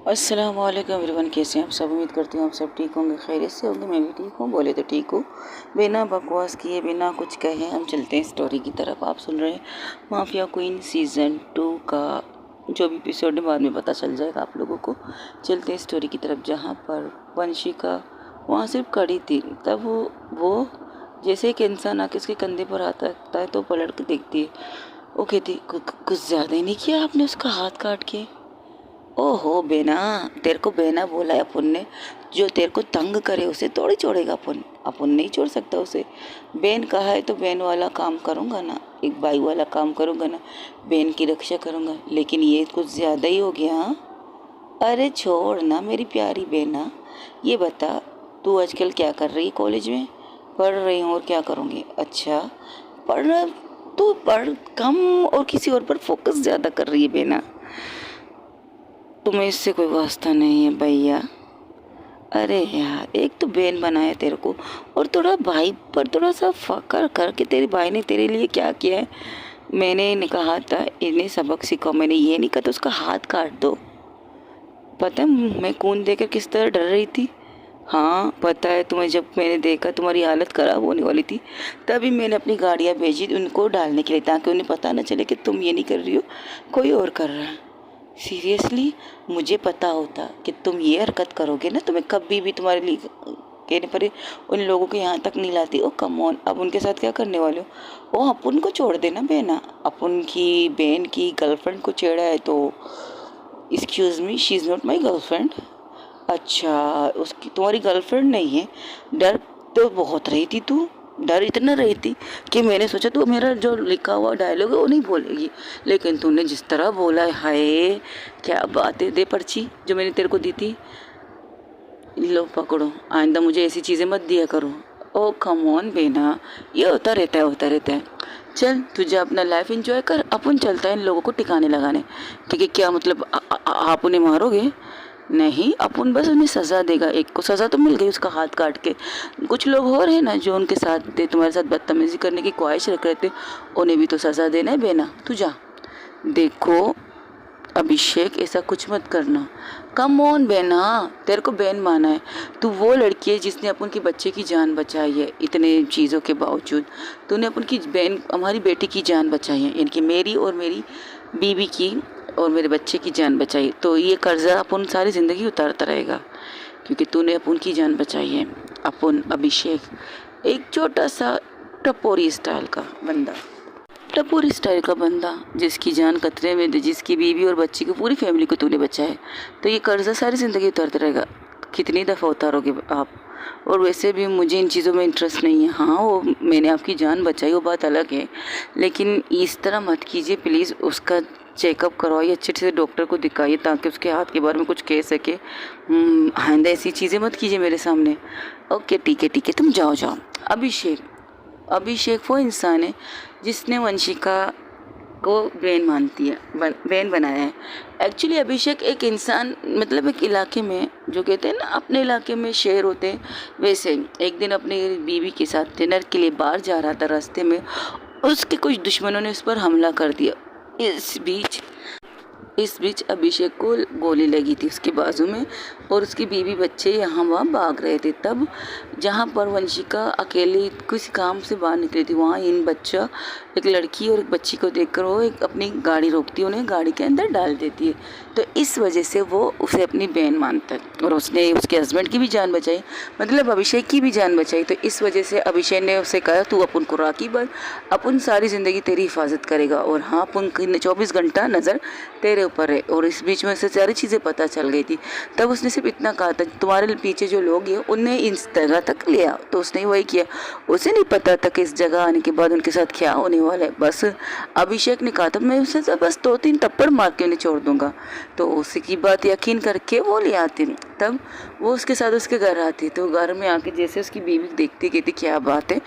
अस्सलाम वालेकुम एवरीवन, कैसे हैं आप सब। उम्मीद करती हूँ आप सब ठीक होंगे, खैरियत से होंगे। मैं भी ठीक हूँ, बोले तो ठीक हूँ। बिना बकवास किए, बिना कुछ कहे हम चलते हैं स्टोरी की तरफ। आप सुन रहे हैं माफिया क्वीन सीज़न 2 का जो भी एपिसोड है, बाद में पता चल जाएगा आप लोगों को। चलते हैं स्टोरी की तरफ, जहाँ पर वंशिका वहाँ सिर्फ खड़ी थी। तब वो जैसे एक इंसान आके उसके कंधे पर आता है तो पलट के देखती है। वो कहती, कुछ ज़्यादा ही नहीं किया आपने उसका हाथ काट के। ओहो बेना, तेरे को बेना बोला है अपन ने। जो तेरे को तंग करे उसे थोड़ी छोड़ेगा अपन। अपन नहीं छोड़ सकता उसे। बेन कहा है तो बेन वाला काम करूँगा ना, एक भाई वाला काम करूँगा ना, बेन की रक्षा करूँगा। लेकिन ये कुछ ज़्यादा ही हो गया। हाँ, अरे छोड़ ना मेरी प्यारी बेना। ये बता, तू आजकल क्या कर रही है? कॉलेज में पढ़ रही हूँ, और क्या करूँगी? अच्छा, पढ़। तू पढ़ कम और किसी और पर फोकस ज़्यादा कर रही है बेना। तुम्हें इससे कोई वास्ता नहीं है भैया। अरे यार, एक तो बहन बनाया तेरे को, और थोड़ा भाई पर थोड़ा सा फकर कर कि तेरे भाई ने तेरे लिए क्या किया है। मैंने इन्हें कहा था, इन्हें सबक सिखाओ। मैंने ये नहीं कहा तो उसका हाथ काट दो। पता है मैं खून देकर किस तरह डर रही थी? हाँ पता है तुम्हें। जब मैंने देखा तुम्हारी हालत ख़राब होने वाली थी, तभी मैंने अपनी गाड़ियाँ भेजी उनको डालने के लिए, ताकि उन्हें पता न चले कि तुम ये नहीं कर रही हो, कोई और कर रहा है। सीरियसली, मुझे पता होता कि तुम ये हरकत करोगे ना, तो मैं कभी भी तुम्हारे लिए कहने पर उन लोगों को यहाँ तक नहीं लाती। ओ कम ऑन, अब उनके साथ क्या करने वाले हो? ओ अपन को छोड़ देना बहना। अपन की बहन की गर्लफ्रेंड को छेड़ा है तो excuse me, she is not my girlfriend. अच्छा, उसकी तुम्हारी गर्लफ्रेंड नहीं है? डर तो बहुत रही थी तू। डर इतना रही थी कि मैंने सोचा तू मेरा जो लिखा हुआ डायलॉग है वो नहीं बोलेगी, लेकिन तूने जिस तरह बोला है, हाय क्या बात है। दे पर्ची जो मैंने तेरे को दी थी, लो पकड़ो। आइंदा मुझे ऐसी चीज़ें मत दिया करो। ओ कम ऑन बेना, ये होता रहता है, होता रहता है। चल तुझे अपना लाइफ एंजॉय कर, अपन चलता है इन लोगों को ठिकाने लगाने। ठीक है, क्या मतलब आप उन्हें मारोगे? नहीं, अपन बस उन्हें सज़ा देगा। एक को सज़ा तो मिल गई उसका हाथ काट के। कुछ लोग और हैं ना जो उनके साथ थे, तुम्हारे साथ बदतमीजी करने की ख्वाहिश रख रहे थे, उन्हें भी तो सज़ा देना है बेना। तू जा। देखो अभिषेक, ऐसा कुछ मत करना। कम ऑन बेना, तेरे को बहन माना है। तू वो लड़की है जिसने अपन की बच्चे की जान बचाई है। इतने चीज़ों के बावजूद तूने अपन की बहन, हमारी बेटी की जान बचाई है, इनकी, मेरी और मेरी बीवी की और मेरे बच्चे की जान बचाई। तो ये कर्जा अपन सारी ज़िंदगी उतारता रहेगा, क्योंकि तूने अपन की जान बचाई है। अपन अभिषेक एक छोटा सा टपोरी स्टाइल का बंदा, टपोरी स्टाइल का बंदा जिसकी जान खतरे में थी, जिसकी बीवी और बच्ची को, पूरी फैमिली को तूने बचाया, तो ये कर्जा सारी ज़िंदगी उतारता रहेगा। कितनी दफ़ा उतारोगे आप? और वैसे भी मुझे इन चीज़ों में इंटरेस्ट नहीं है। हाँ, वो मैंने आपकी जान बचाई, वो बात अलग है, लेकिन इस तरह मत कीजिए प्लीज़। उसका चेकअप करवाइए, अच्छे से डॉक्टर को दिखाइए, ताकि उसके हाथ के बारे में कुछ कह सके। आइंदा ऐसी चीज़ें मत कीजिए मेरे सामने। ओके ठीक है ठीक है, तुम जाओ जाओ। अभिषेक, अभिषेक वो इंसान है जिसने वंशिका को बहन मानती है, बहन बनाया है। एक्चुअली अभिषेक एक इंसान, मतलब एक इलाके में, जो कहते हैं ना अपने इलाके में शेर होते हैं, वैसे एक दिन अपनी बीवी के साथ डिनर के लिए बाहर जा रहा था। रास्ते में उसके कुछ दुश्मनों ने उस पर हमला कर दिया। इस बीच अभिषेक को गोली लगी थी उसके बाजू में, और उसकी बीवी बच्चे यहाँ वहाँ भाग रहे थे। तब जहाँ पर वंशिका अकेली किसी काम से बाहर निकली थी, वहाँ इन बच्चा, एक लड़की और एक बच्ची को देखकर वो एक अपनी गाड़ी रोकती है, उन्हें गाड़ी के अंदर डाल देती है। तो इस वजह से वो उसे अपनी बहन मानता है, और उसने उसके हस्बैंड की भी जान बचाई, मतलब अभिषेक की भी जान बचाई। तो इस वजह से अभिषेक ने उसे कहा, तू अपन को राखी बन, अपन सारी ज़िंदगी तेरी हिफाजत करेगा, और हाँ अपन 24 घंटा नज़र तेरे ऊपर है। और इस बीच में उसे सारी चीज़ें पता चल गई थी। तब उसने सिर्फ इतना कहा था, तुम्हारे पीछे जो लोग हैं उन्हें इस जगह तक ले आओ। तो उसने वही किया। उसे नहीं पता था कि इस जगह आने के बाद उनके साथ क्या होने वाला है। बस अभिषेक ने कहा था, मैं उसे बस 2-3 थप्पड़ मार के उन्हें छोड़ दूंगा। तो उसकी बात यकीन करके वो ले आती। तब वो उसके साथ उसके घर आती। तो घर में आके जैसे उसकी बीवी देखती, कहती क्या बात है,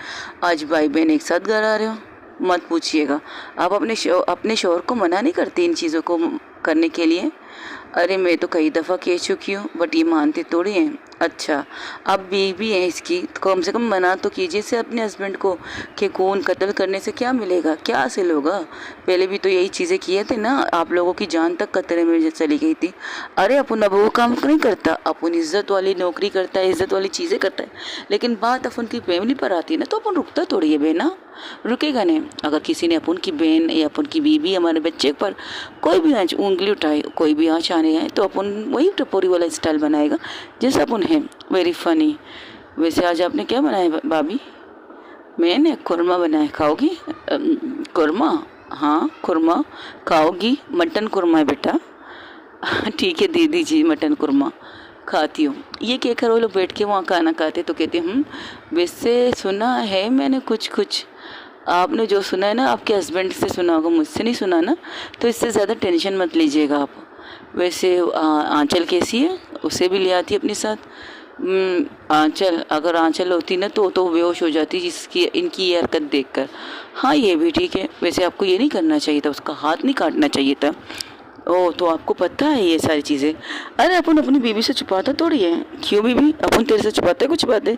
आज भाई बहन एक साथ घर आ रहे हो? मत पूछिएगा। आप अपने शोहर को मना नहीं करते इन चीज़ों को करने के लिए? अरे मैं तो कई दफ़ा कह चुकी हूँ बट ये मानते थोड़ी हैं। अच्छा, आप बीवी हैं इसकी तो कम से कम मना तो कीजिए से अपने हस्बैंड को कि खून कत्ल करने से क्या मिलेगा, क्या हासिल होगा। पहले भी तो यही चीज़ें किए थे ना, आप लोगों की जान तक खतरे में चली गई थी। अरे अपन अब वो काम नहीं करता, अपन इज्जत वाली नौकरी करता है, इज्जत वाली चीज़ें करता है, लेकिन बात अपन की फैमिली पर आती है ना तो अपन रुकता थोड़ी है बेना, रुकेगा नहीं। अगर किसी ने अपन की बहन या अपन की बीवी हमारे बच्चे पर कोई भी आँच उंगली उठाए, कोई भी आँच आने आए तो अपन वही टपोरी वाला स्टाइल बनाएगा जैसे अपन है। Very funny. वैसे आज आपने क्या बनाया भाभी? मैंने खुरमा बनाया, खाओगी? खुरमा? हाँ खुरमा खाओगी? मटन खुरमा है बेटा। ठीक है दे दीजिए मटन खुरमा, खाती हूँ। ये कहकर वो लोग बैठ के वहाँ खाना खाते तो कहते वैसे सुना है मैंने कुछ कुछ। आपने जो सुना है ना आपके हस्बैंड से सुना होगा, मुझसे नहीं सुना ना, तो इससे ज़्यादा टेंशन मत लीजिएगा आप। वैसे आंचल कैसी है? उसे भी ले आती अपने साथ। आंचल, अगर आंचल होती ना तो बेहोश हो जाती जिसकी इनकी ये हरकत देखकर। हाँ ये भी ठीक है। वैसे आपको ये नहीं करना चाहिए था, उसका हाथ नहीं काटना चाहिए था। ओह तो आपको पता है ये सारी चीज़ें? अरे अपन अपनी बीवी से छुपाता थोड़ी है। क्यों बीवी, अपन तेरे से छुपाते कुछ बातें?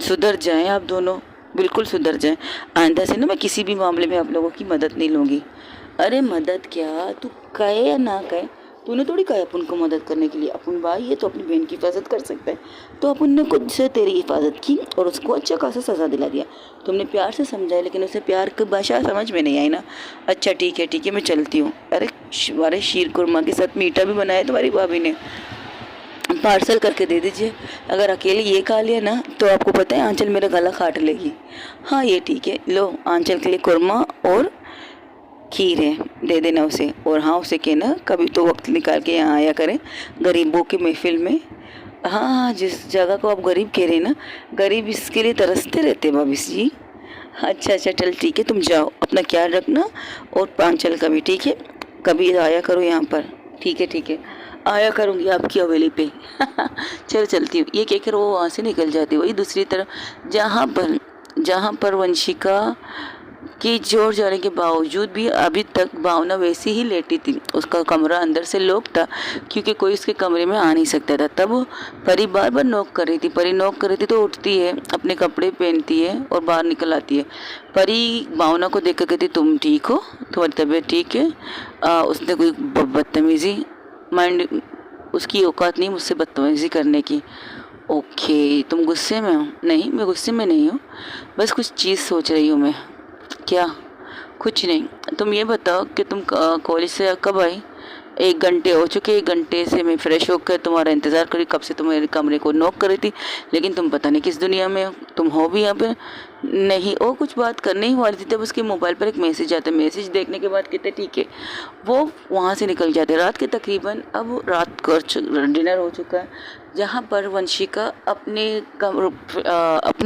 सुधर जाएं आप दोनों, बिल्कुल सुधर जाएं। आइंदा से ना मैं किसी भी मामले में आप लोगों की मदद नहीं लूँगी। अरे मदद क्या, तू कहे या ना कहे, तूने थोड़ी कहा अपन को मदद करने के लिए। अपन भाई है तो अपनी बहन की हिफाजत कर सकता है, तो अपन ने खुद से तेरी हिफाजत की और उसको अच्छा खासा सज़ा दिला दिया। तुमने प्यार से समझाया लेकिन उसे प्यार की भाषा समझ में नहीं आई ना। अच्छा ठीक है मैं चलती हूँ। अरे शीर कुरमा के साथ मीठा भी बनाया तुम्हारी भाभी ने, पार्सल करके दे दीजिए। अगर अकेले ये खा लिया ना तो आपको पता है आंचल मेरा गला काट लेगी। हाँ ये ठीक है, लो आंचल के लिए कुरमा और खीर है, दे देना उसे। और हाँ उसे कहना कभी तो वक्त निकाल के यहाँ आया करें गरीबों की महफिल में। हाँ जिस जगह को आप गरीब कह रहे हैं ना, गरीब इसके लिए तरसते रहते हैं भाभी जी। अच्छा चल ठीक है, तुम जाओ अपना ख्याल रखना और आंचल का भी ठीक है, कभी आया करो यहाँ पर। ठीक है आया करूँगी आपकी हवेली पे। चलती हूँ। ये कहकर वो वहाँ से निकल जाती। वही दूसरी तरफ जहाँ पर वंशिका की जोर जाने के बावजूद भी अभी तक भावना वैसी ही लेटी थी। उसका कमरा अंदर से लॉक था क्योंकि कोई उसके कमरे में आ नहीं सकता था। तब परी बार बार नॉक कर रही थी। परी नॉक कर रही थी तो उठती है, अपने कपड़े पहनती है और बाहर निकल आती है। परी भावना को देख कर कहती तुम ठीक हो, तुम्हारी तबीयत ठीक है? उसने कोई बदतमीजी, माइंड उसकी औकात नहीं मुझसे बदतमीजी करने की। ओके तुम गुस्से में हो? नहीं मैं गुस्से में नहीं हूँ, बस कुछ चीज़ सोच रही हूँ मैं। क्या? कुछ नहीं। तुम ये बताओ कि तुम कॉलेज से कब आई? 1 घंटे हो चुके। 1 घंटे से मैं फ्रेश होकर तुम्हारा इंतज़ार करी, कब से तुम्हारे कमरे को नॉक कर रही थी, लेकिन तुम पता नहीं किस दुनिया में हो। तुम हो भी यहाँ पे नहीं? और कुछ बात करने ही वाली थी तब उसके मोबाइल पर एक मैसेज आता है। मैसेज देखने के बाद कहते ठीक है, वो वहाँ से निकल जाते। रात के तकरीबन अब रात को डिनर हो चुका है, जहाँ पर वंशिका अपने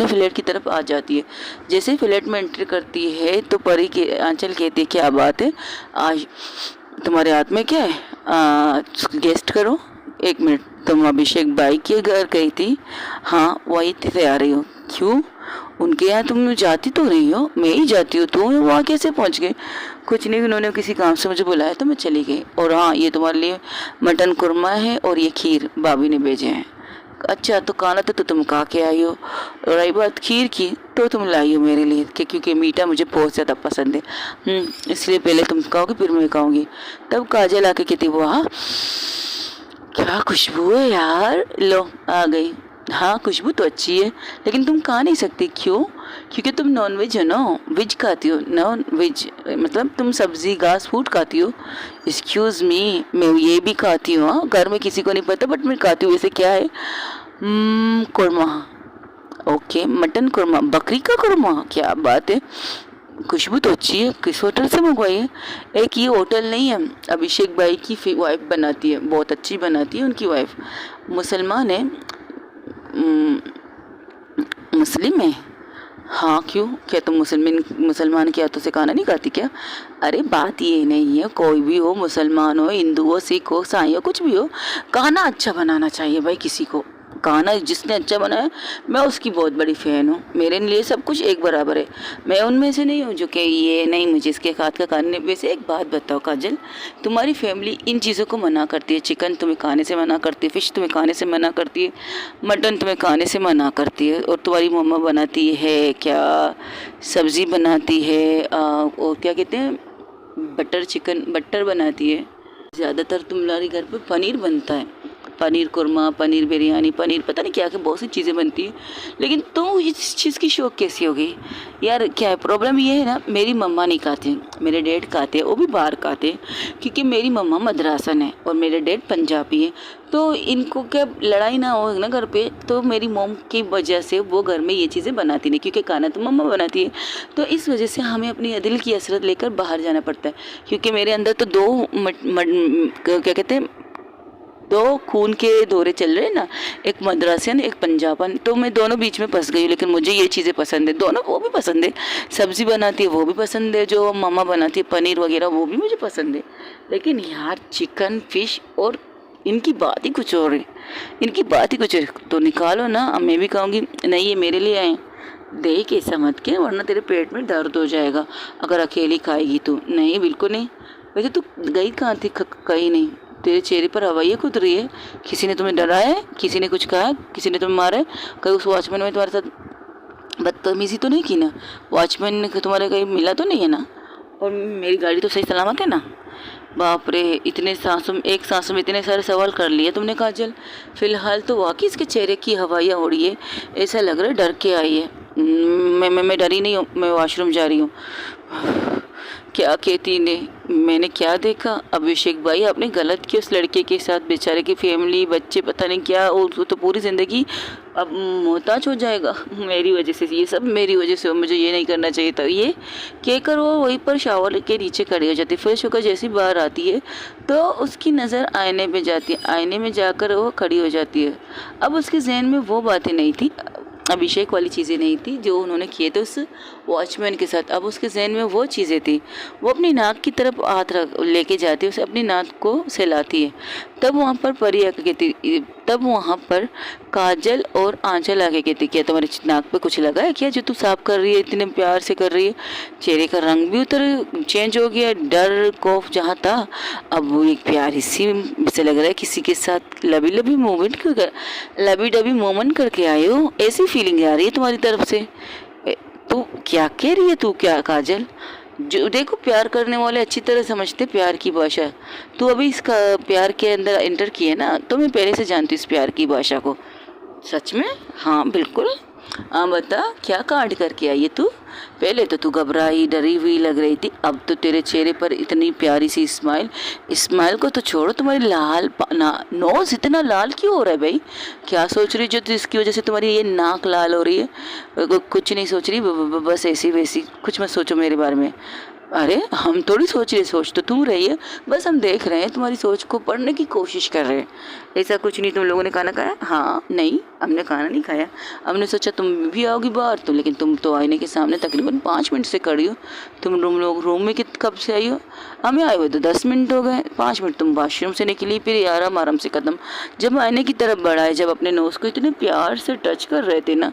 फ्लैट की तरफ आ जाती है। जैसे ही फ्लैट में एंट्री करती है तो परी के आंचल कहती है क्या बात है, आज तुम्हारे हाथ में क्या है? गेस्ट करो। 1 मिनट, तुम अभिषेक भाई के घर गई थी? हाँ वही से आ रही हो। क्यों? उनके यहाँ तुम जाती तो नहीं हो? मैं ही जाती हूँ, तुम वहाँ कैसे पहुँच गए? कुछ नहीं, उन्होंने किसी काम से मुझे बुलाया तो मैं चली गई। और हाँ ये तुम्हारे लिए मटन कुरमा है और ये खीर भाभी ने भेजे हैं। अच्छा तो खाना तो तुम खा के आई हो, और रही बात खीर की तो तुम लाई हो मेरे लिए क्योंकि मीठा मुझे बहुत ज़्यादा पसंद है। इसलिए पहले तुम खाओगी फिर मैं खाऊंगी। तब काजल आके कहती वाह क्या खुशबू है यार, लो आ गई। हाँ खुशबू तो अच्छी है लेकिन तुम खा नहीं सकती। क्यों? क्योंकि तुम नॉन वेज हो ना, वेज खाती हो। नॉन वेज मतलब तुम सब्जी घास फूड खाती हो। एक्सक्यूज़ मी, मैं ये भी खाती हूँ। हाँ घर में किसी को नहीं पता बट मैं खाती हूँ। वैसे क्या है? कुरमा। ओके मटन कुरमा, बकरी का कुरमा, क्या बात है। खुशबू तो अच्छी है। किस होटल से मंगवाई है? एक ये होटल नहीं है, अभिषेक भाई की वाइफ बनाती है, बहुत अच्छी बनाती है उनकी वाइफ। मुसलमान है? मुस्लिम है? हाँ क्यों, क्या तुम मुसलमान के हाथों से खाना नहीं खाती क्या? अरे बात ये नहीं है, कोई भी हो, मुसलमान हो, हिंदू हो, सिख हो, ईसाई हो, कुछ भी हो, खाना अच्छा बनाना चाहिए भाई किसी को। खाना जिसने अच्छा बनाया मैं उसकी बहुत बड़ी फ़ैन हूँ। मेरे लिए सब कुछ एक बराबर है। मैं उनमें से नहीं हूँ जो कि ये नहीं मुझे इसके हाथ का खाने। वैसे एक बात बताओ काजल, तुम्हारी फैमिली इन चीज़ों को मना करती है, चिकन तुम्हें खाने से मना करती है, फ़िश तुम्हें खाने से मना करती है, मटन तुम्हें खाने से मना करती है, और तुम्हारी मम्मा बनाती है क्या, सब्ज़ी बनाती है और क्या कहते हैं, बटर चिकन बटर बनाती है। ज़्यादातर तुम्हारे घर पे पनीर बनता है, पनीर कुरमा, पनीर बिरयानी, पनीर पता नहीं क्या क्या बहुत सी चीज़ें बनती हैं। लेकिन तो इस चीज़ की शौक कैसी हो गई यार? क्या है प्रॉब्लम? ये है ना, मेरी मम्मा नहीं खाते, मेरे डैड खाते हैं, वो भी बाहर खाते हैं, क्योंकि मेरी मम्मा मद्रासन है और मेरे डैड पंजाबी है। तो इनको क्या लड़ाई ना हो ना घर पे, तो मेरी मॉम की वजह से वो घर में ये चीज़ें बनाती नहीं, क्योंकि खाना तो मम्मा बनाती है। तो इस वजह से हमें अपनी दिल की हसरत लेकर बाहर जाना पड़ता है, क्योंकि मेरे अंदर तो क्या कहते हैं, दो खून के दौरे चल रहे हैं ना, एक मद्रासियन एक पंजाबन। तो मैं दोनों बीच में फंस गई हूँ। लेकिन मुझे ये चीज़ें पसंद है, दोनों वो भी पसंद है, सब्ज़ी बनाती है वो भी पसंद है, जो मम्मा बनाती है पनीर वगैरह वो भी मुझे पसंद है। लेकिन यार चिकन फिश और इनकी बात ही कुछ और है, इनकी बात ही कुछ है। तो निकालो ना, अब मैं भी कहूँगी नहीं ये मेरे लिए आए, देख ऐसा मत के वरना तेरे पेट में दर्द हो जाएगा अगर अकेली खाएगी तो। नहीं बिल्कुल नहीं। वैसे तू गई कहाँ थी? कहीं नहीं, तेरे चेहरे पर हवाइयाँ कूद रही है। किसी ने तुम्हें डराया है? किसी ने कुछ कहा है? किसी ने तुम्हें मारा है? कहीं उस वॉचमैन में तुम्हारे साथ बदतमीजी तो नहीं की ना? वॉचमैन ने तुम्हारे कहीं मिला तो नहीं है ना? और मेरी गाड़ी तो सही सलामत है ना? बाप रे, इतने सांसों में एक सांसों में इतने सारे सवाल कर लिए तुमने काजल। फिलहाल तो वाकई इसके चेहरे की हवाइयाँ हो रही है, ऐसा लग रहा है डर के आई है। मैं डरी नहीं हूँ, मैं वॉशरूम जा रही हूँ। क्या कहती ने, मैंने क्या देखा? अभिषेक भाई आपने गलत किया उस लड़के के साथ, बेचारे की फैमिली बच्चे पता नहीं क्या, और तो पूरी ज़िंदगी अब मोहताज हो जाएगा मेरी वजह से। ये सब मेरी वजह से, मुझे ये नहीं करना चाहिए था। ये कहकर वो वहीं पर शावर के नीचे खड़ी हो जाती है। फ्रेश होकर जैसी बाहर आती है तो उसकी नज़र आईने पे जाती है, आईने में जाकर वो खड़ी हो जाती है। अब उसके जहन में वो बातें नहीं थी, अभिषेक वाली चीज़ें नहीं थी जो उन्होंने किए थे उस वॉचमैन के साथ। अब उसके जहन में वो चीज़ें थी। वो अपनी नाक की तरफ हाथ रख लेके जाती है, उसे अपनी नाक को सहलाती है। तब वहाँ पर परी आके कहती, तब वहाँ पर काजल और आंचल आके कहती, क्या तुम्हारे नाक पे कुछ लगा है क्या जो तू साफ कर रही है, इतने प्यार से कर रही है? चेहरे का रंग भी उतर चेंज हो गया, डर खौफ जहाँ था अब वो एक प्यारी सी से लग रहा है किसी के साथ लबी लबी मोमेंट कर, लबी डबी मोमेंट करके आए हो, ऐसी फीलिंग आ रही है तुम्हारी तरफ से। तू क्या कह रही है? तू क्या काजल? जो देखो प्यार करने वाले अच्छी तरह समझते प्यार की भाषा। तू अभी इसका प्यार के अंदर एंटर किए ना, तो मैं पहले से जानती हूँ इस प्यार की भाषा को। सच में? हाँ बिल्कुल। हाँ बता क्या कांड करके आई है तू? पहले तो तू घबराई डरी हुई लग रही थी, अब तो तेरे चेहरे पर इतनी प्यारी सी स्माइल। स्माइल को तो छोड़ो, तुम्हारी नोज इतना लाल क्यों हो रहा है भाई? क्या सोच रही जो जिसकी वजह से तुम्हारी ये नाक लाल हो रही है? कुछ नहीं सोच रही, बस ऐसी वैसी कुछ मत सोचो मेरे बारे में। अरे हम थोड़ी सोच रहे, सोच तो तुम रही है, बस हम देख रहे हैं तुम्हारी सोच को पढ़ने की कोशिश कर रहे हैं। ऐसा कुछ नहीं। तुम लोगों ने खाना खाया? हाँ नहीं हमने खाना नहीं खाया, हमने सोचा तुम भी आओगी बाहर तो, लेकिन तुम तो आईने के सामने तकरीबन 5 मिनट से खड़ी हो। तुम रूम में कब से आई हो? हमें आए हुए तो 10 मिनट हो गए, 5 मिनट तुम वॉशरूम से निकली, फिर आराम आराम से ख़त्म। जब आईने की तरफ बढ़ाए, जब अपने नोज़ को इतने प्यार से टच कर रहे थे ना,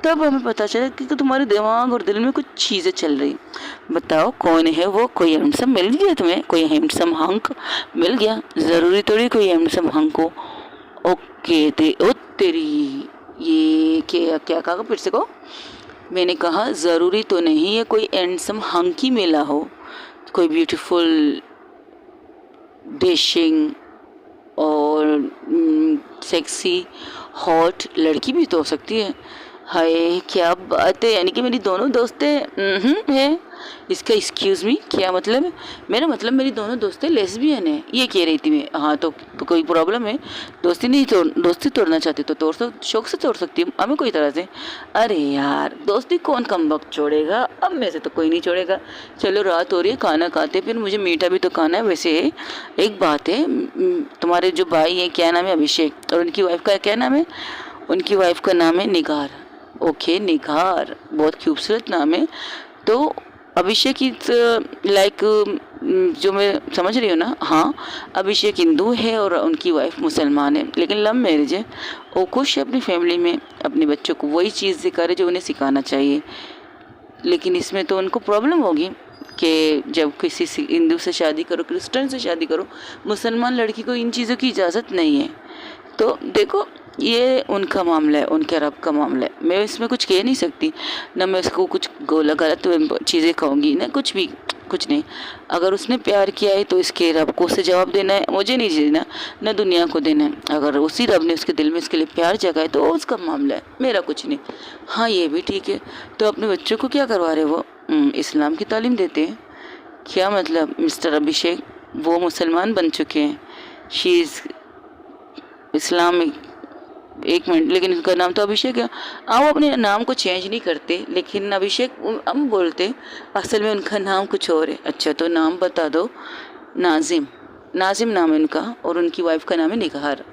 तब हमें पता चला कि तुम्हारे दिमाग और दिल में कुछ चीज़ें चल रही। बताओ कौन है वो? कोई हैंडसम मिल गया तुम्हें? कोई हैंडसम हंक मिल गया? ज़रूरी थोड़ी कोई हैंडसम हंक हो। ओके ओ तेरी, ये क्या क्या कहा फिर से को? मैंने कहा ज़रूरी तो नहीं है कोई हैंडसम हंक ही मिला हो, कोई ब्यूटीफुल डैशिंग और सेक्सी हॉट लड़की भी तो हो सकती है। हाय क्या बात है, यानी कि मेरी दोनों दोस्तें है। इसका एक्सक्यूज़ मी क्या मतलब? मेरा मतलब मेरी दोनों दोस्तें लेस्बियन है, ये कह रही थी मैं। हाँ तो कोई प्रॉब्लम है? दोस्ती नहीं तो दोस्ती तोड़ना चाहती तो तोड़ शौक से तोड़ सकती हूँ, हमें कोई तरह से। अरे यार दोस्ती कौन कम वक्त छोड़ेगा, अब में से तो कोई नहीं छोड़ेगा। चलो रात हो रही है, खाना खाते, फिर मुझे मीठा भी तो खाना है। वैसे एक बात है, तुम्हारे जो भाई है क्या नाम है? अभिषेक, और उनकी वाइफ का क्या नाम है? उनकी वाइफ का नाम है निगार। ओके निगार, बहुत खूबसूरत नाम है। तो अभिषेक इज लाइक जो मैं समझ रही हूँ ना, हाँ अभिषेक हिंदू है और उनकी वाइफ मुसलमान है, लेकिन लव मैरिज है। वो खुश है अपनी फैमिली में, अपने बच्चों को वही चीज़ सिखा रहे जो उन्हें सिखाना चाहिए। लेकिन इसमें तो उनको प्रॉब्लम होगी कि जब किसी हिंदू से शादी करो, क्रिश्चियन से शादी करो, मुसलमान लड़की को इन चीज़ों की इजाज़त नहीं है। तो देखो, ये उनका मामला है, उनके रब का मामला है, मैं इसमें कुछ कह नहीं सकती, ना मैं उसको कुछ गलत चीज़ें कहूँगी, ना कुछ भी, कुछ नहीं। अगर उसने प्यार किया है तो इसके रब को उसे जवाब देना है, मुझे नहीं देना, ना दुनिया को देना है। अगर उसी रब ने उसके दिल में इसके लिए प्यार जगा है तो वो उसका मामला है, मेरा कुछ नहीं। हाँ ये भी ठीक है। तो अपने बच्चों को क्या करवा रहे वो, इस्लाम की तालीम देते हैं क्या? मतलब मिस्टर अभिषेक वो मुसलमान बन चुके हैं, शी इज़ इस्लामिक। एक मिनट, लेकिन उनका नाम तो अभिषेक है। वो अपने नाम को चेंज नहीं करते, लेकिन अभिषेक हम बोलते, असल में उनका नाम कुछ और है। अच्छा तो नाम बता दो। नाजिम, नाजिम नाम है उनका, और उनकी वाइफ का नाम है निगार।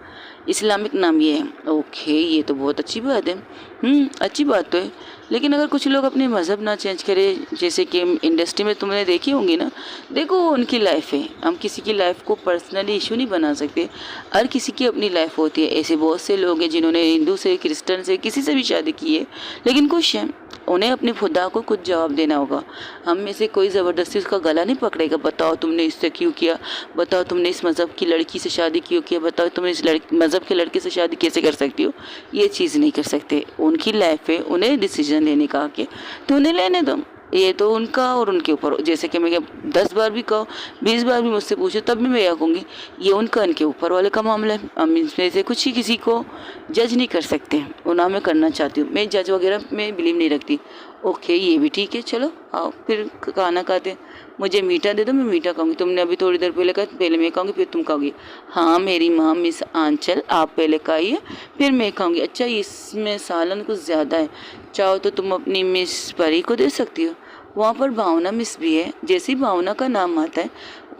इस्लामिक नाम ये है। ओके, ये तो बहुत अच्छी बात है। अच्छी बात तो है, लेकिन अगर कुछ लोग अपने मज़हब ना चेंज करें, जैसे कि इंडस्ट्री में तुमने देखी होंगी ना, देखो उनकी लाइफ है, हम किसी की लाइफ को पर्सनली इशू नहीं बना सकते। हर किसी की अपनी लाइफ होती है। ऐसे बहुत से लोग हैं जिन्होंने हिंदू से, क्रिश्चियन से, किसी से भी शादी की है, लेकिन खुश हैं। उन्हें अपने खुदा को कुछ जवाब देना होगा। हम में से कोई ज़बरदस्ती उसका गला नहीं पकड़ेगा, बताओ तुमने इससे क्यों किया, बताओ तुमने इस मज़हब की लड़की से शादी क्यों किया, बताओ तुम इस मज़हब के लड़के से शादी कैसे कर सकती हो। ये चीज़ नहीं कर सकते। उनकी लाइफ है, उन्हें डिसीजन लेने का हक है, तो उन्हें लेने दो। ये तो उनका और उनके ऊपर, जैसे कि मैं 10 बार भी कहो, 20 बार भी मुझसे पूछो, तब भी मैं यह कहूँगी ये उनका, उनके ऊपर वाले का मामला है। हम इसमें से कुछ ही किसी को जज नहीं कर सकते, और ना मैं करना चाहती हूँ। मैं जज वगैरह में बिलीव नहीं रखती। ओके, ये भी ठीक है, चलो आओ फिर खाना खाते। मुझे मीठा दे दो, मैं मीठा खाऊंगी। तुमने अभी थोड़ी देर पहले कहा, पहले मैं खाऊंगी फिर तुम खाओगी। हाँ मेरी माँ मिस आंचल, आप पहले खाइए फिर मैं खाऊंगी। अच्छा इसमें सालन कुछ ज़्यादा है, चाहो तो तुम अपनी मिस परी को दे सकती हो। वहाँ पर भावना मिस भी है। जैसे ही भावना का नाम आता है,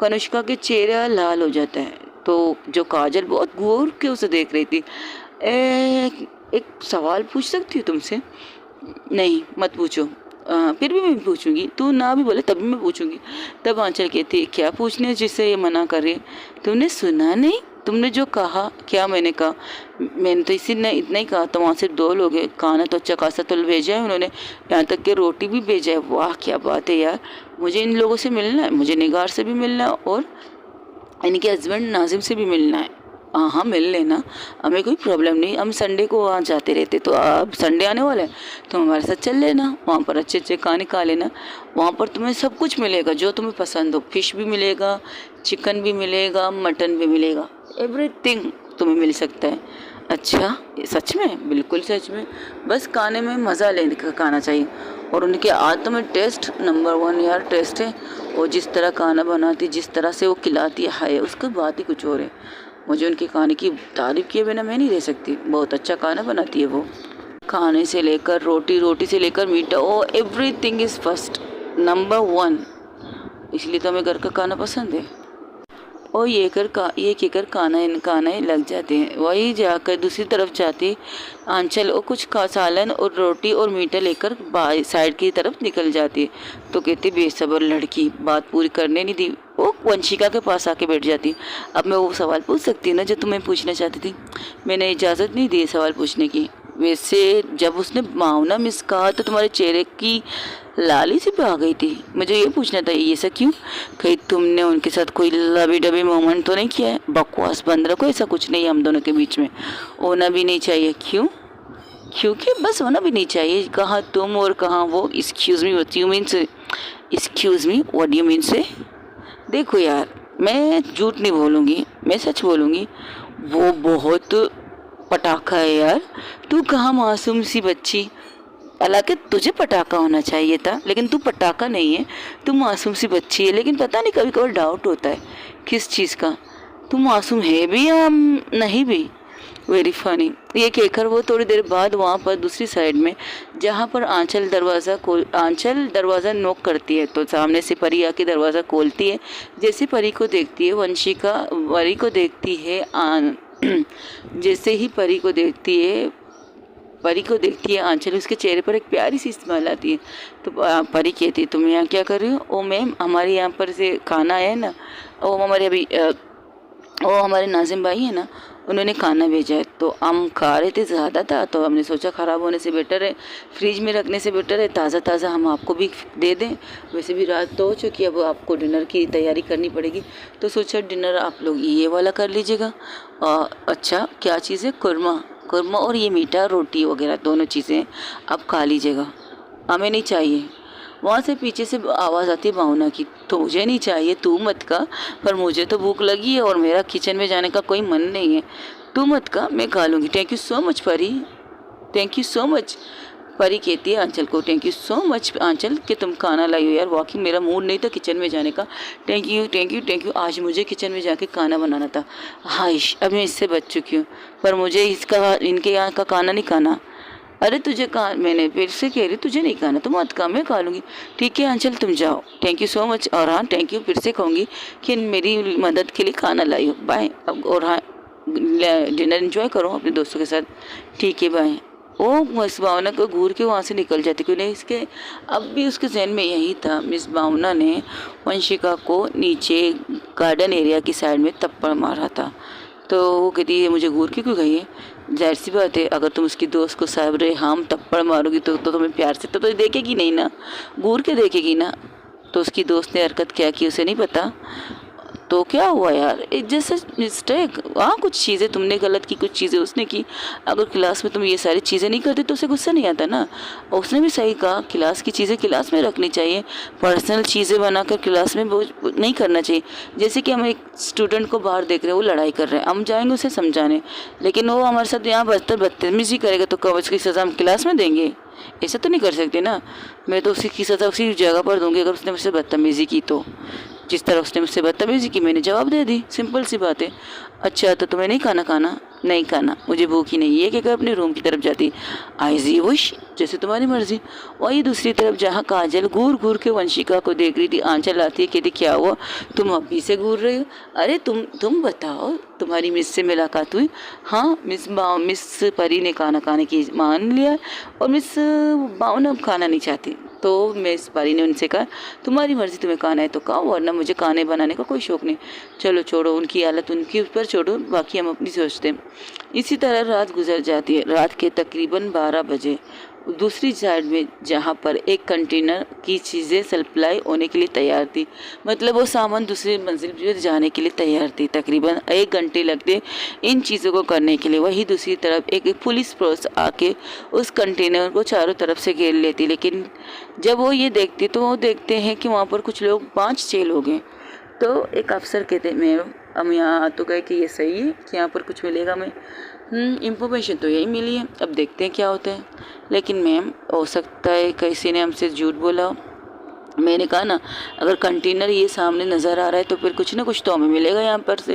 कनुष्का के चेहरा लाल हो जाता है। तो जो काजल बहुत गौर के उसे देख रही थी, एक सवाल पूछ सकती हूँ तुमसे? नहीं मत पूछो। फिर भी मैं पूछूंगी, तू ना भी बोले तभी मैं पूछूंगी। तब आंचल कहती, क्या पूछने जिससे ये मना कर रही है? तुमने सुना नहीं, तुमने जो कहा? क्या मैंने कहा? मैंने तो इसी ने इतना ही कहा था। वहाँ सिर्फ 2 लोग हैं, खाना तो अच्छा खासा तो भेजा है उन्होंने, यहाँ तक कि रोटी भी भेजा है। वाह क्या बात है यार, मुझे इन लोगों से मिलना है, मुझे निगार से भी मिलना है और इनके हस्बैंड नाजिम से भी मिलना है। हाँ हाँ मिल लेना, हमें कोई प्रॉब्लम नहीं। हम संडे को वहाँ जाते रहते, तो अब संडे आने वाला है तो हमारे साथ चल लेना। वहाँ पर अच्छे अच्छे खाने खा लेना। वहाँ पर तुम्हें सब कुछ मिलेगा जो तुम्हें पसंद हो। फिश भी मिलेगा, चिकन भी मिलेगा, मटन भी मिलेगा, एवरीथिंग तुम्हें मिल सकता है। अच्छा सच में? बिल्कुल सच में। बस खाने में मज़ा लेने का खाना चाहिए। और उनके हाथ में टेस्ट नंबर 1 यार, टेस्ट है। वो जिस तरह खाना बनाती, जिस तरह से वो खिलाती है, हाय उसकी बात ही कुछ और है। मुझे उनके खाने की तारीफ़ किए बिना मैं नहीं रह सकती। बहुत अच्छा खाना बनाती है वो। खाने से लेकर रोटी, रोटी से लेकर मीठा, ओ एवरीथिंग इज़ फर्स्ट, नंबर 1। इसलिए तो हमें घर का खाना पसंद है। और ये कहकर खाना लग जाते हैं। वही जाकर दूसरी तरफ जाती आंचल और कुछ सालन और रोटी और मीठा लेकर साइड की तरफ निकल जाती है। तो कहती बेसब्र लड़की, बात पूरी करने नहीं दी, वो वंशिका के पास आके बैठ जाती। अब मैं वो सवाल पूछ सकती ना जो तुम्हें पूछना चाहती थी? मैंने इजाज़त नहीं दी सवाल पूछने की। वैसे जब उसने भावना मिस कहा तो तुम्हारे चेहरे की लाली सी पे आ गई थी। मुझे ये पूछना था, ये सब क्यों? कहीं तुमने उनके साथ कोई लबी डबी मोमेंट तो नहीं किया है? बकवास बंद रखो, ऐसा कुछ नहीं है हम दोनों के बीच में, होना भी नहीं चाहिए। क्यों? क्योंकि बस होना भी नहीं चाहिए। कहाँ तुम और कहाँ वो। Excuse me, what you mean say? Excuse me, what you mean say? देखो यार, मैं झूठ नहीं बोलूँगी, मैं सच बोलूँगी। वो बहुत पटाखा है यार। तू कहाँ मासूम सी बच्ची, हालांकि तुझे पटाखा होना चाहिए था, लेकिन तू पटाखा नहीं है, तू मासूम सी बच्ची है। लेकिन पता नहीं कभी कभी डाउट होता है किस चीज़ का, तू मासूम है भी या नहीं भी। Very funny. ये कहकर वो थोड़ी देर बाद वहाँ पर दूसरी साइड में, जहाँ पर आंचल दरवाज़ा नॉक करती है, तो सामने से परी आके दरवाज़ा खोलती है। जैसे परी को देखती है वंशिका, परी को देखती है जैसे ही परी को देखती है परी को देखती है आंचल, उसके चेहरे पर एक प्यारी सी स्माइल आती है। तो परी कहती है तुम यहाँ क्या कर रही हो? ओ मैम, हमारे यहाँ पर से खाना है ना, ओ हमारे अभी वो हमारे नाजिम भाई है ना, उन्होंने खाना भेजा है। तो हम खा रहे थे, ज़्यादा था तो हमने सोचा ख़राब होने से बेटर है, फ्रिज में रखने से बेटर है ताज़ा ताज़ा हम आपको भी दे दें। वैसे भी रात तो हो चुकी है, अब आपको डिनर की तैयारी करनी पड़ेगी, तो सोचा डिनर आप लोग ये वाला कर लीजिएगा। अच्छा क्या चीज़ है? कुरमा, कुरमा और ये मीठा रोटी वगैरह दोनों चीज़ें आप खा लीजिएगा, हमें नहीं चाहिए। वहाँ से पीछे से आवाज़ आती है भावना की, तो मुझे नहीं चाहिए, तू मत का, पर मुझे तो भूख लगी है और मेरा किचन में जाने का कोई मन नहीं है, तू मत का, मैं खा लूँगी। थैंक यू सो मच परी, थैंक यू सो मच। परी कहती है आंचल को, थैंक यू सो मच आंचल कि तुम खाना लाई हो यार, वाकई मेरा मूड नहीं था किचन में जाने का, thank you thank you thank you, आज मुझे किचन में जाके खाना बनाना था। हाइश, अब मैं इससे बच चुकी हूँ, पर मुझे इसका इनके यहाँ का खाना नहीं खाना। अरे तुझे कहा, मैंने फिर से कह रही तुझे नहीं खाना तो मत खा, मैं खा लूँगी। ठीक है आंचल तुम जाओ, थैंक यू सो मच। और हाँ थैंक यू फिर से कहूँगी कि मेरी मदद के लिए खाना लाई हो, बाय। अब और हाँ डिनर एंजॉय करो अपने दोस्तों के साथ, ठीक है बाय। ओ मिस भावना को घूर के वहाँ से निकल जाती, क्यों नहीं इसके अब भी उसके जहन में यही था। मिस भावना ने वंशिका को नीचे गार्डन एरिया की साइड में थप्पड़ मारा था, तो वो कहती है मुझे घूर के क्यों गई है? जाहिर सी बात है, अगर तुम उसकी दोस्त को साहब हम थप्पड़ मारोगी तो तुम्हें प्यार से तो देखेगी नहीं ना, घूर के देखेगी ना। तो उसकी दोस्त ने हरकत क्या की उसे नहीं पता, तो क्या हुआ यार, एक जैसे मिस्टेक, हाँ कुछ चीज़ें तुमने गलत की, कुछ चीज़ें उसने की। अगर क्लास में तुम ये सारी चीज़ें नहीं करते तो उसे गुस्सा नहीं आता ना। उसने भी सही कहा, क्लास की चीज़ें क्लास में रखनी चाहिए, पर्सनल चीज़ें बनाकर क्लास में नहीं करना चाहिए। जैसे कि हम एक स्टूडेंट को बाहर देख रहे हैं, वो लड़ाई कर रहे हैं, हम जाएंगे उसे समझाने, लेकिन वो हमारे साथ यहाँ बदतमीजी करेगा तो कब उसकी सज़ा हम क्लास में देंगे? ऐसा तो नहीं कर सकते ना। मैं तो उसी की सज़ा उसी जगह पर दूंगी अगर उसने मुझसे बदतमीज़ी की तो। जिस तरह उसने मुझसे बदतमीज़ी की मैंने जवाब दे दी, सिंपल सी बात है। अच्छा तो तुम्हें नहीं खाना नहीं खाना, मुझे भूख ही नहीं है, कहकर अपने रूम की तरफ जाती। आइजी वुश, जैसे तुम्हारी मर्जी। वही दूसरी तरफ जहाँ काजल घूर घूर के वंशिका को देख रही थी, आंचल आती है, कहती क्या हुआ, तुम अभी से घूर रही हो? अरे तुम बताओ, तुम्हारी मिस से मुलाकात हुई? हाँ मिस परी ने खाना खाने की मान लिया और मिस भावना खाना नहीं चाहती, तो मिस परी ने उनसे कहा तुम्हारी मर्जी, तुम्हें खाना है तो खाओ, वरना मुझे खाने बनाने का कोई शौक नहीं। चलो छोड़ो, उनकी हालत उनके ऊपर छोड़ो, बाकी हम अपनी सोचते हैं। इसी तरह रात गुजर जाती है। रात के तकरीबन 12 बजे दूसरी साइड में जहाँ पर एक कंटेनर की चीज़ें सप्लाई होने के लिए तैयार थी, मतलब वो सामान दूसरी मंजिल पर जाने के लिए तैयार थी। तकरीबन 1 घंटे लगते इन चीज़ों को करने के लिए। वही दूसरी तरफ एक पुलिस फोर्स आके उस कंटेनर को चारों तरफ से घेर लेती, लेकिन जब वो ये देखती तो वो देखते हैं कि वहाँ पर कुछ लोग 5-6 लोग हैं। तो एक अफसर कहते मैम हम यहाँ आ तो गए कि ये सही है कि यहाँ पर कुछ मिलेगा हमें? इंफॉर्मेशन तो यही मिली है, अब देखते हैं क्या होता है। लेकिन मैम हो सकता है किसी ने हमसे झूठ बोला हो। मैंने कहा ना, अगर कंटेनर ये सामने नज़र आ रहा है तो फिर कुछ ना कुछ तो हमें मिलेगा यहाँ पर से।